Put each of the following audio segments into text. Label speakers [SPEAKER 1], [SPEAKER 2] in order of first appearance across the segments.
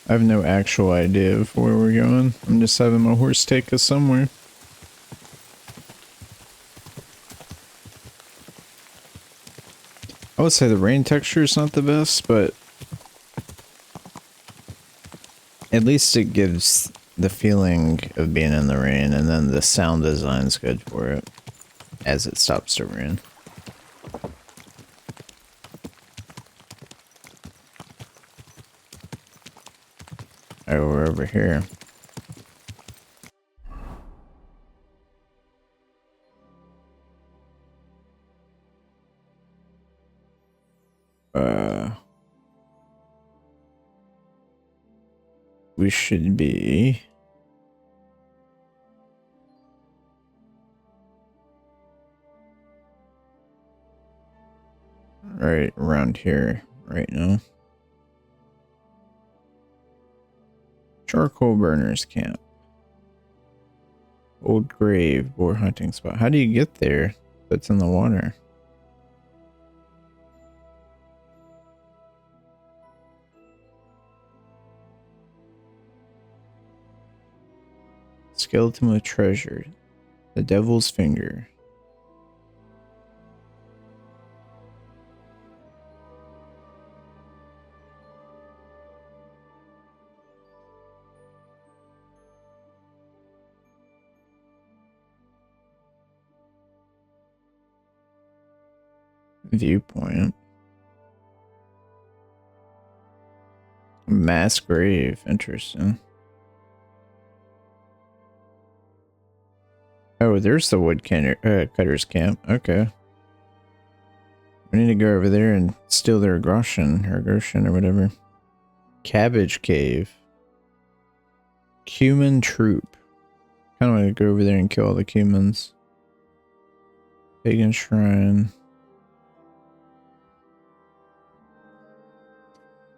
[SPEAKER 1] I have no actual idea of where we're going. I'm just having my horse take us somewhere. I would say the rain texture is not the best, but at least it gives the feeling of being in the rain, and then the sound design's good for it as it stops to rain. Oh, we're over here. We should be right around here right now. Charcoal burners camp. Old grave, boar hunting spot. How do you get there? That's in the water. Skeleton with treasure. The devil's finger. Viewpoint. Mass grave. Interesting. Oh, there's the cutter's camp. Okay. We need to go over there and steal their Groshen or whatever. Cabbage cave. Cumin troop. Kind of want to go over there and kill all the cumins. Pagan shrine.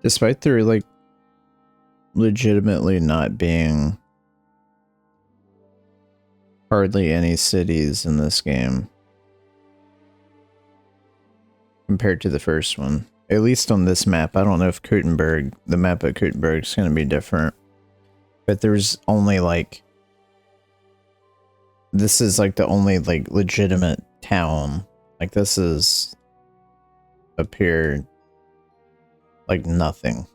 [SPEAKER 1] Despite there like legitimately not being hardly any cities in this game compared to the first one. At least on this map. I don't know if Kuttenberg, the map of Kuttenberg is going to be different. But there's only like... This is like the only like legitimate town. Like this is up here like nothing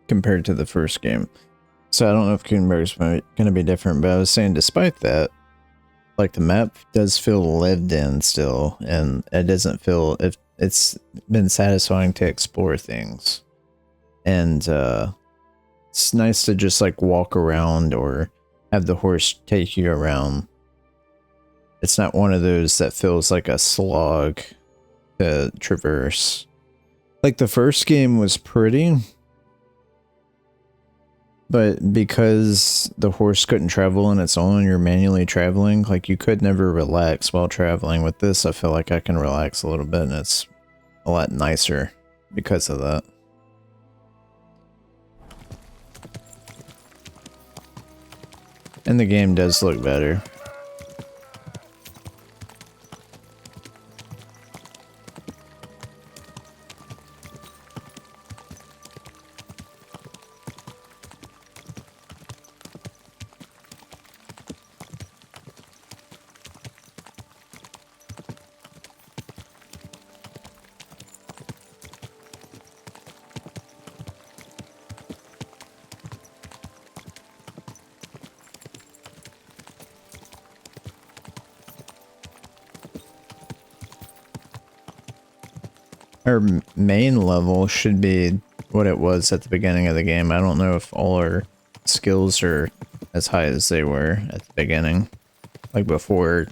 [SPEAKER 1] compared to the first game. So I don't know if Kuttenberg's going to be different, but I was saying despite that, like the map does feel lived in still, and it doesn't feel, it's been satisfying to explore things. And it's nice to just like walk around or have the horse take you around. It's not one of those that feels like a slog to traverse. Like the first game was pretty, but because the horse couldn't travel on its own, you're manually traveling, like you could never relax while traveling. With this, I feel like I can relax a little bit, and it's a lot nicer because of that. And the game does look better. Our main level should be what it was at the beginning of the game. I don't know if all our skills are as high as they were at the beginning. Like before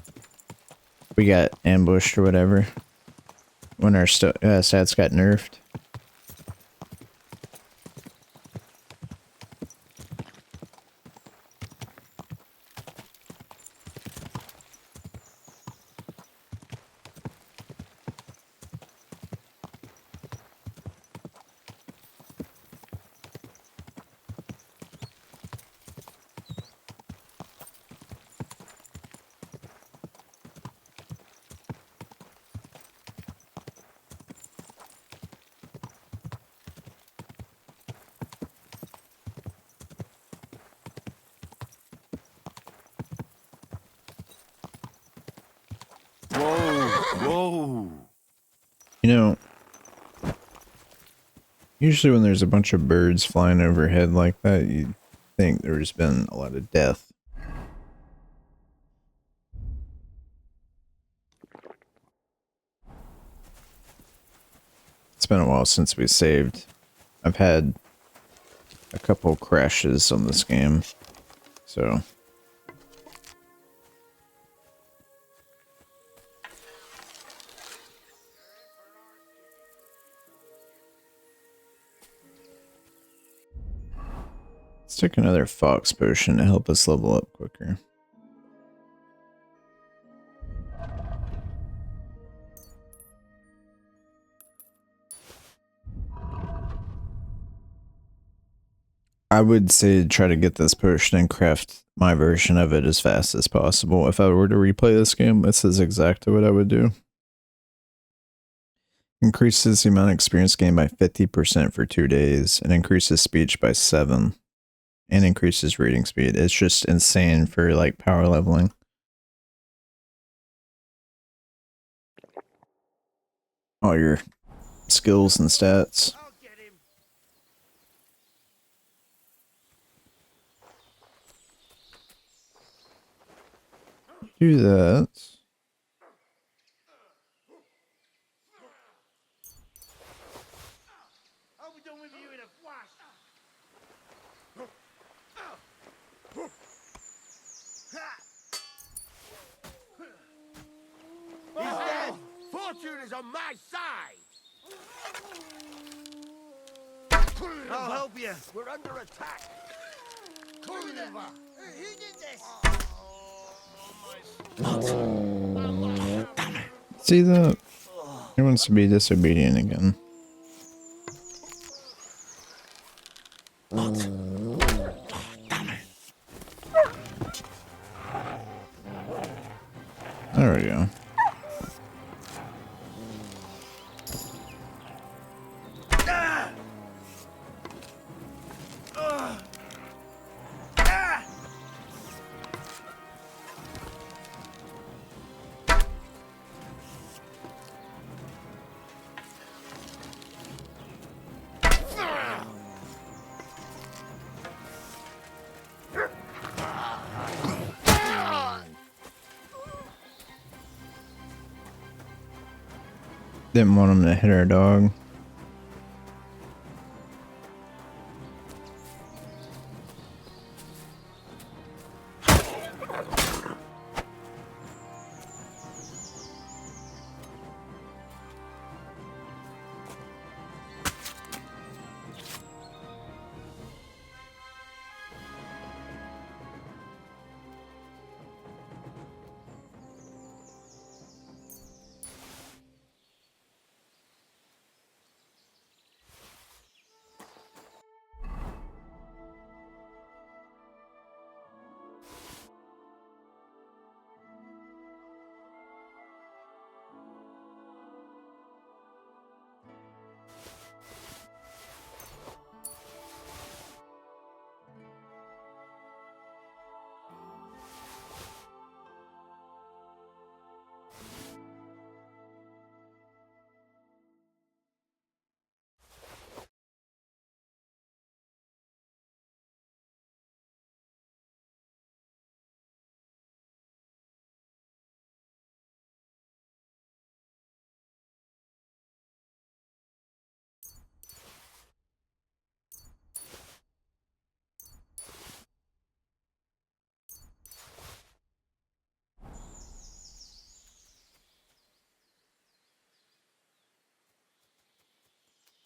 [SPEAKER 1] we got ambushed or whatever. When our stats got nerfed.
[SPEAKER 2] Whoa!
[SPEAKER 1] You know, usually when there's a bunch of birds flying overhead like that, you'd think there's been a lot of death. It's been a while since we saved. I've had a couple crashes on this game, so... Let's take another fox potion to help us level up quicker. I would say try to get this potion and craft my version of it as fast as possible. If I were to replay this game, this is exactly what I would do. Increases the amount of experience gained by 50% for 2 days, and increases speech by 7, and increases reading speed. It's just insane for like power leveling. All your skills and stats. Do that.
[SPEAKER 2] He's dead! Fortune is on my side! I'll help you. We're under attack. Deliver. Who did this?
[SPEAKER 1] See that? He wants to be disobedient again. There we go. Didn't want him to hit our dog.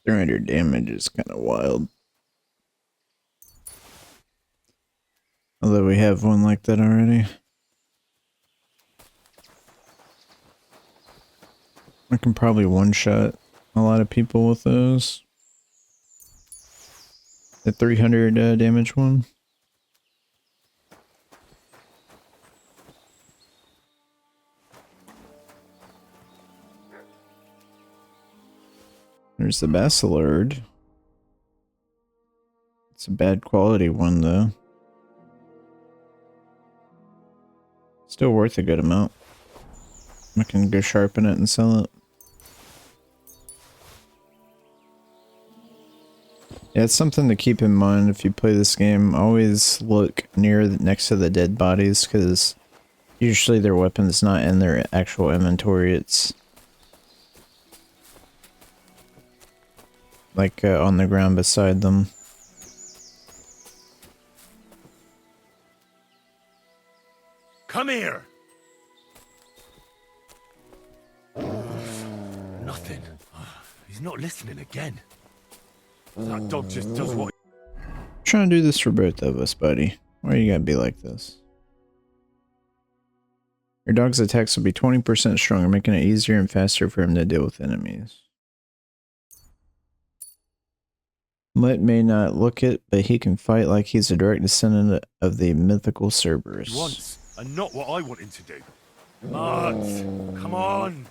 [SPEAKER 1] .300 damage is kind of wild. Although we have one like that already. I can probably one-shot a lot of people with those. The 300 damage one. There's the Basilard. It's a bad quality one though. Still worth a good amount. I can go sharpen it and sell it. Yeah, it's something to keep in mind if you play this game. Always look next to the dead bodies, because usually their weapon's not in their actual inventory. It's like on the ground beside them.
[SPEAKER 2] Come here. Nothing. He's not listening again. That dog just does what.
[SPEAKER 1] Trying to do this for both of us, buddy. Why you gotta be like this? Your dog's attacks will be 20% stronger, making it easier and faster for him to deal with enemies. Mutt may not look it, but he can fight like he's a direct descendant of the mythical Cerberus.
[SPEAKER 2] Once, and not what I want him to do. Mutt, come on.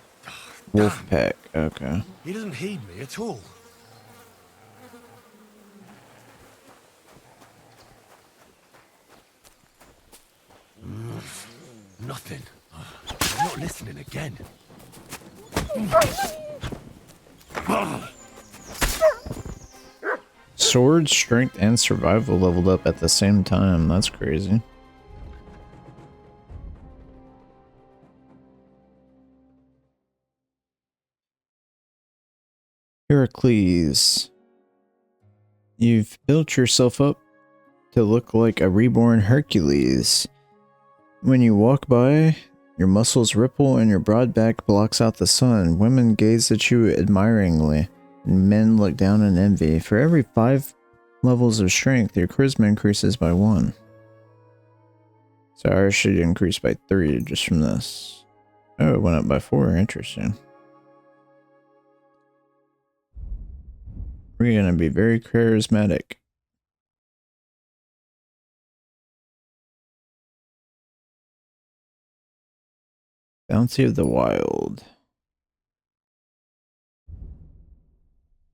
[SPEAKER 1] Wolf pack, okay.
[SPEAKER 2] He doesn't heed me at all. Nothing. He's not listening again.
[SPEAKER 1] Sword, strength, and survival leveled up at the same time. That's crazy. Heracles. You've built yourself up to look like a reborn Hercules. When you walk by, your muscles ripple and your broad back blocks out the sun. Women gaze at you admiringly, and men look down in envy. For every 5 levels of strength, your charisma increases by 1. So ours should increase by 3 just from this. Oh, it went up by 4. Interesting. We're gonna be very charismatic. Bounty of the Wild.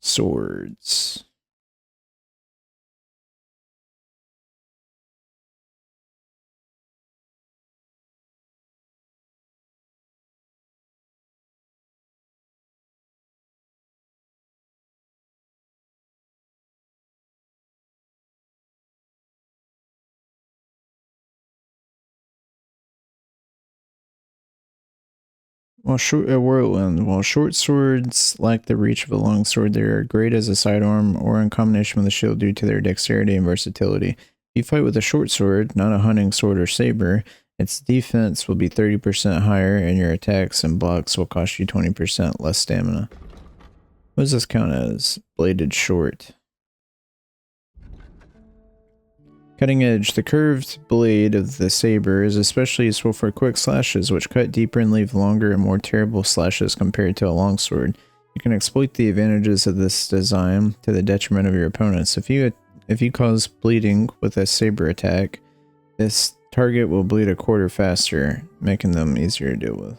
[SPEAKER 1] Swords. While short swords lack the reach of a long sword, they are great as a sidearm or in combination with a shield due to their dexterity and versatility. If you fight with a short sword, not a hunting sword or saber, its defense will be 30% higher and your attacks and blocks will cost you 20% less stamina. What does this count as? Bladed short. Cutting edge. The curved blade of the saber is especially useful for quick slashes, which cut deeper and leave longer and more terrible slashes compared to a longsword. You can exploit the advantages of this design to the detriment of your opponents. If you cause bleeding with a saber attack, this target will bleed a quarter faster, making them easier to deal with.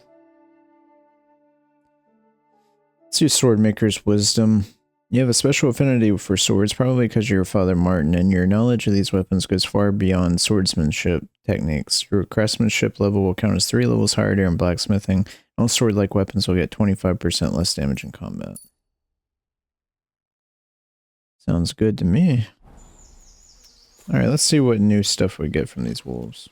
[SPEAKER 1] Let's use Swordmaker's Wisdom. You have a special affinity for swords, probably because of your father Martin, and your knowledge of these weapons goes far beyond swordsmanship techniques. Your craftsmanship level will count as 3 levels higher during blacksmithing. All sword-like weapons will get 25% less damage in combat. Sounds good to me. Alright, let's see what new stuff we get from these wolves.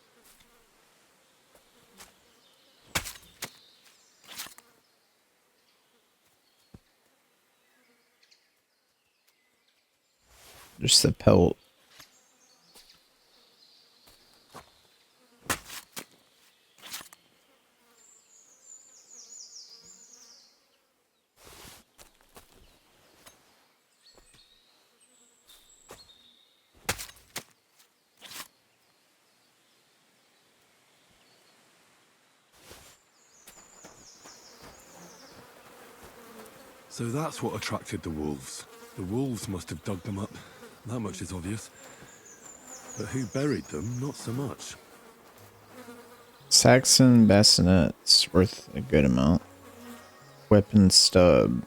[SPEAKER 1] Just the pelt.
[SPEAKER 3] So that's what attracted the wolves. The wolves must have dug them up. That much is obvious. But who buried them? Not so much.
[SPEAKER 1] Saxon bassinets, worth a good amount. Weapon stub.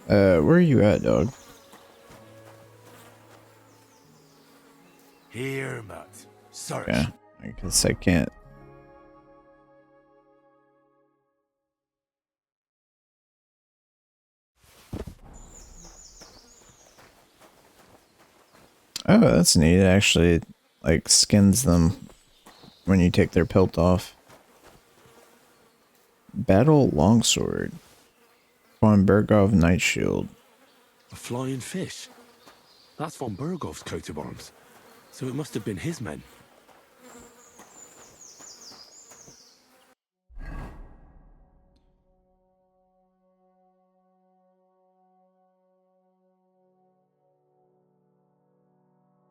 [SPEAKER 1] Where are you at, dog?
[SPEAKER 3] search.
[SPEAKER 1] Yeah, I guess I can't. Oh, that's neat. It actually, like, skins them when you take their pelt off. Battle Longsword. Von Bergov Night Shield.
[SPEAKER 3] A flying fish. That's von Bergov's coat of arms. So it must have been his men.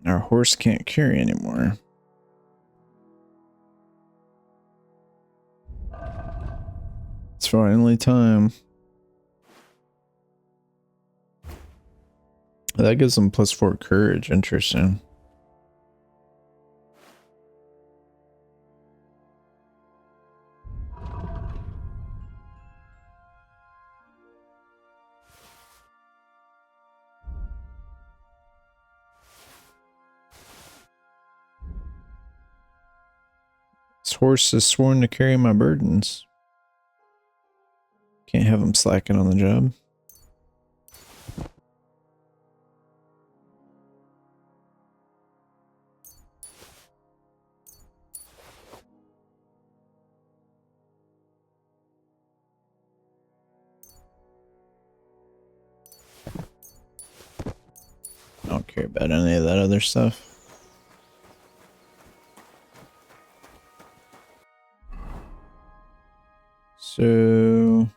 [SPEAKER 1] Our horse can't carry anymore. It's finally time. That gives them +4 courage. Interesting. This horse is sworn to carry my burdens. Can't have him slacking on the job. I don't care about any of that other stuff. So...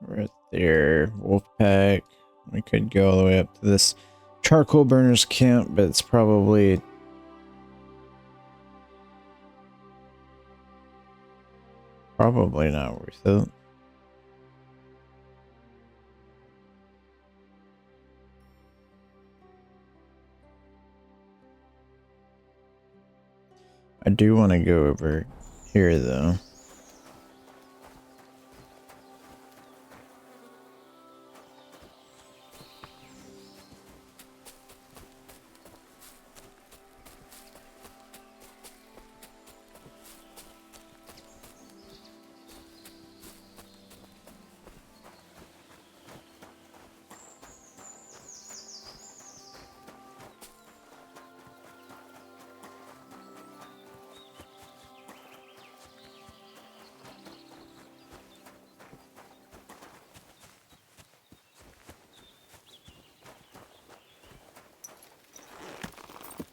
[SPEAKER 1] right there, Wolfpack. We could go all the way up to this charcoal burners camp, but it's probably not worth it. I do want to go over here though.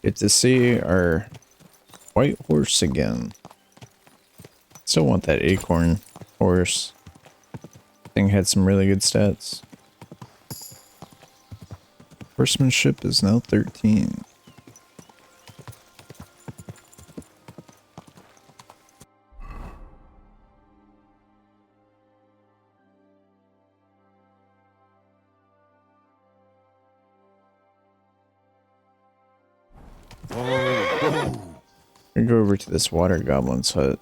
[SPEAKER 1] Get to see our white horse again. Still want that acorn horse. Thing had some really good stats. Horsemanship is now 13. We go over to this water goblin's hut.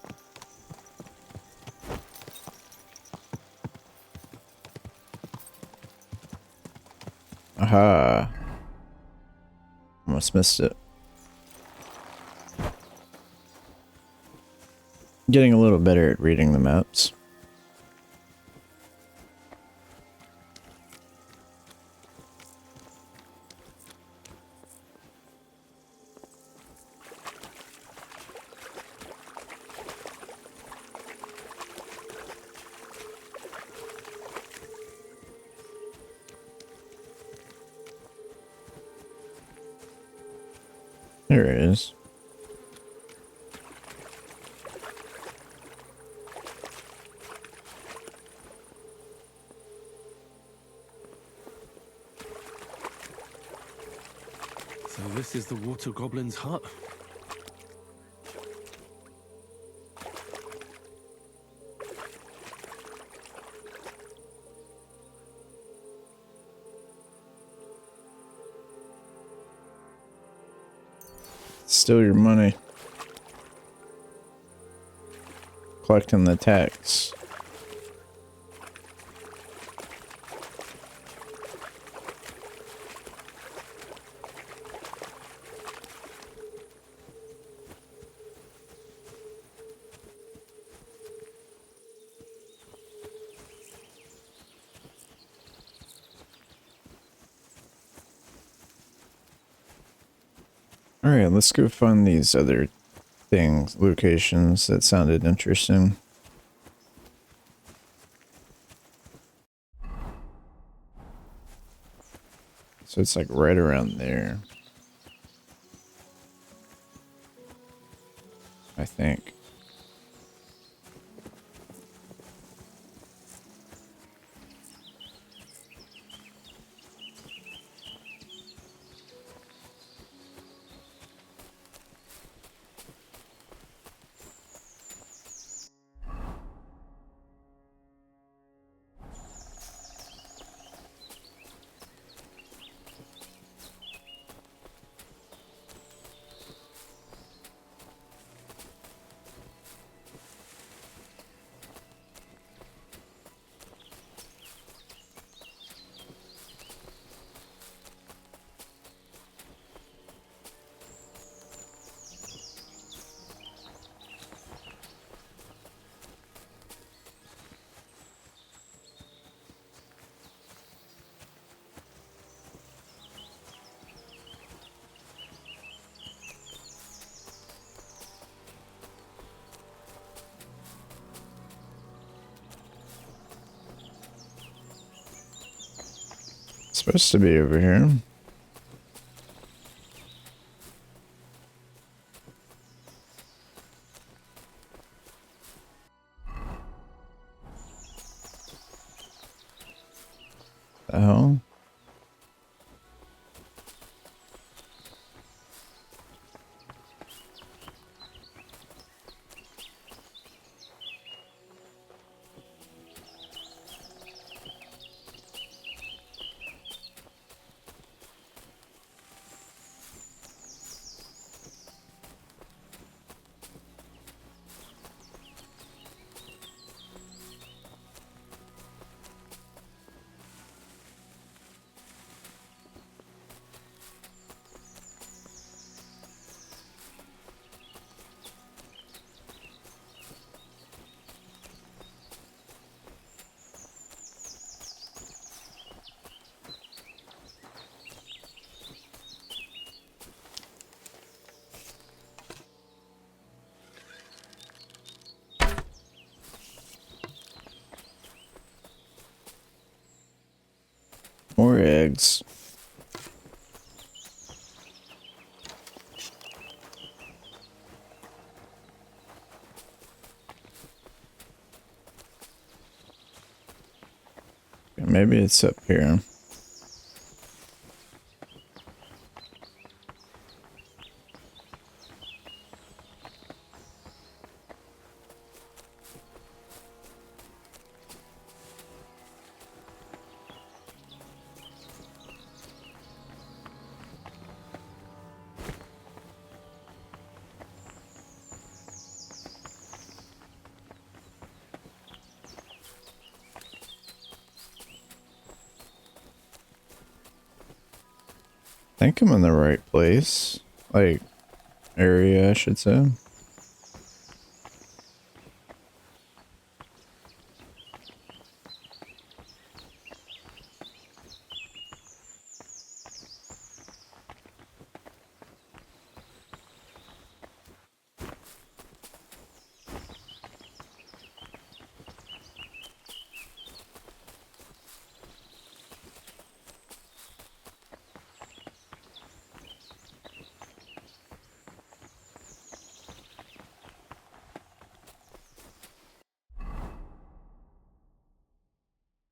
[SPEAKER 1] Aha. Almost missed it. Getting a little better at reading the maps. There it is.
[SPEAKER 3] So this is the water goblin's hut.
[SPEAKER 1] Steal your money. Collecting the tax. Alright, let's go find these other things, locations that sounded interesting. So it's like right around there, I think. It's supposed to be over here. The hell? More eggs. Maybe it's up here. I think I'm in the right place. Like, area, I should say.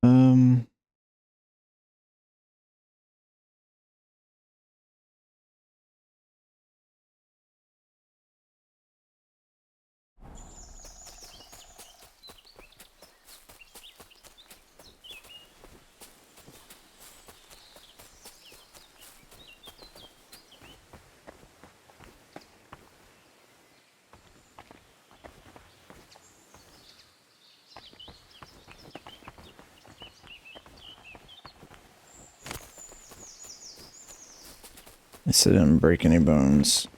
[SPEAKER 1] Um, I said I didn't break any bones.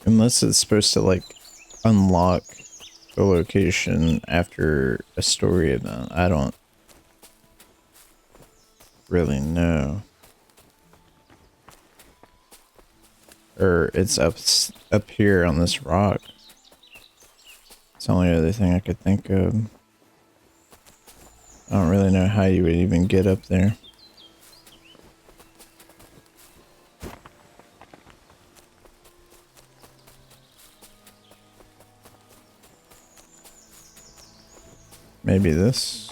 [SPEAKER 1] Unless it's supposed to like unlock the location after a story event. I don't really know. Or it's up here on this rock. It's the only other thing I could think of. I don't really know how you would even get up there. Maybe this.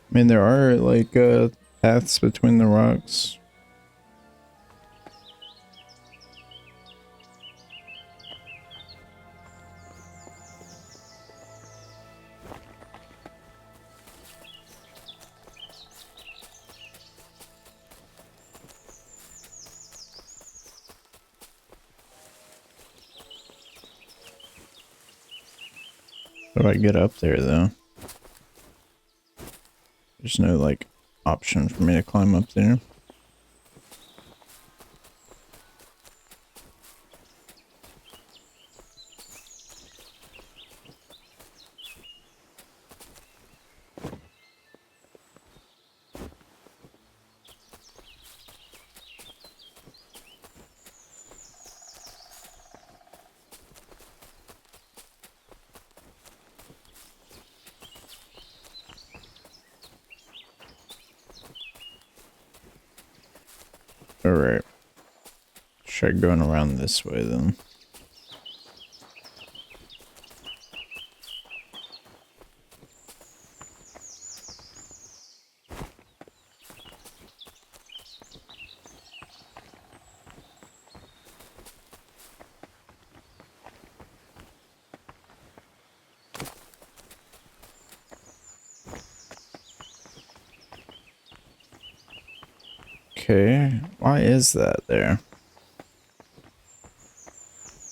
[SPEAKER 1] I mean, there are like paths between the rocks. How do I get up there though? There's no like option for me to climb up there. Alright. Try going around this way then. Okay, why is that there?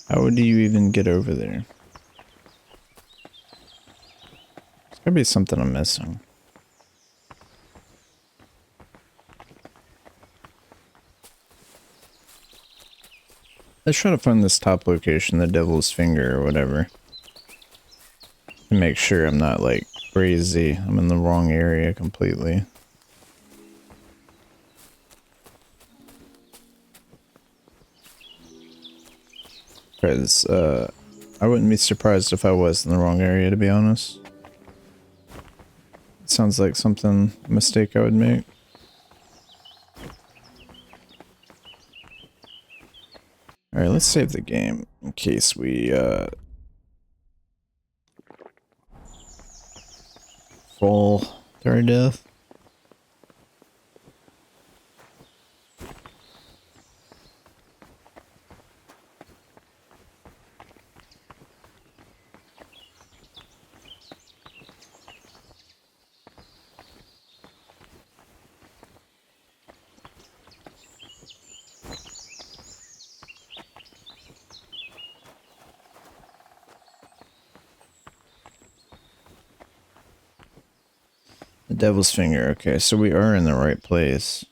[SPEAKER 1] How would you even get over there? There's gotta be something I'm missing. Let's try to find this top location, the Devil's Finger or whatever. To make sure I'm not like crazy. I'm in the wrong area completely. Because, I wouldn't be surprised if I was in the wrong area, to be honest. It sounds like a mistake I would make. Alright, let's save the game in case we, fall to our death. The Devil's Finger. Okay, so we are in the right place.